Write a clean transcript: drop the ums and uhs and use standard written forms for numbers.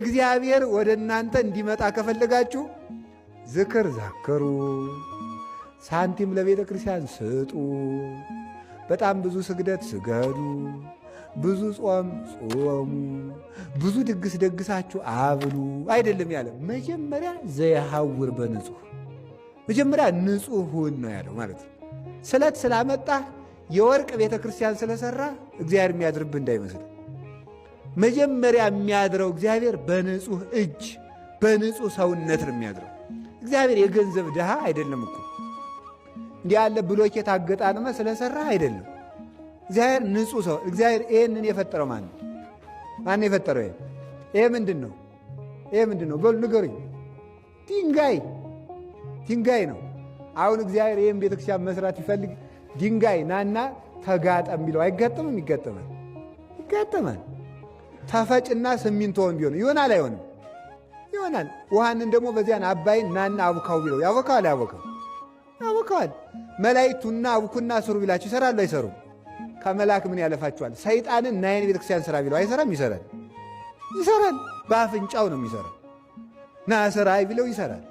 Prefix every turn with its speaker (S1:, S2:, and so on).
S1: እግዚአብሔር ወደ እናንተ እንዲመጣ ከፈለጋችሁ ዝክር ዛክሩ፣ ሳንቲም ለቤተ ክርስቲያን ስጡ፣ በጣም ብዙ ስግደት ስገዱ፣ ብዙ ጾም ጾሙ፣ ብዙ ድግስ ደግሳችሁ አብሉ አይደለም ያለ። መጀመሪያ ዘየሐውር በንጹሕ መጀመሪያ ንጹሑን ነው ያለው ማለት ነው። ስለት ስላመጣህ የወርቅ ቤተ ክርስቲያን ስለሰራ እግዚአብሔር የሚያድርብህ እንዳይመስል። መጀመሪያ የሚያድረው እግዚአብሔር በንጹሕ እጅ በንጹሕ ሰውነት ነው የሚያድረው። እግዚአብሔር የገንዘብ ድሃ አይደለም እኮ እንዲህ ያለ ብሎኬት አገጣጥመ ስለሰራ አይደለም። እግዚአብሔር ንጹሕ ሰው። እግዚአብሔር ይህንን የፈጠረው ማን ነው? ማን የፈጠረው? ይሄ ምንድን ነው? ይሄ ምንድን ነው? በሉ ንገሩኝ። ድንጋይ ነው። አሁን እግዚአብሔር ይህም ቤተክርስቲያን መስራት ይፈልግ ድንጋይ ናና ተጋጠም ቢለው አይጋጠምም? ይጋጠማል። ይጋጠማል። ተፈጭና ሲሚንቶውን ቢሆን ይሆናል? አይሆንም? ይሆናል። ውሃንን ደግሞ በዚያን አባይን ናና አቡካው ቢለው ያቦካዋል? ያቦካዋል። መላእክቱና አቡኩና ስሩ ቢላችሁ ይሰራሉ? አይሰሩም? ከመላክ ምን ያለፋችኋል? ሰይጣንን ናየን ቤተክርስቲያን ስራ ቢለው አይሰራም? ይሰራል። በአፍንጫው ነው የሚሰራው። ና ስራ ቢለው ይሰራል።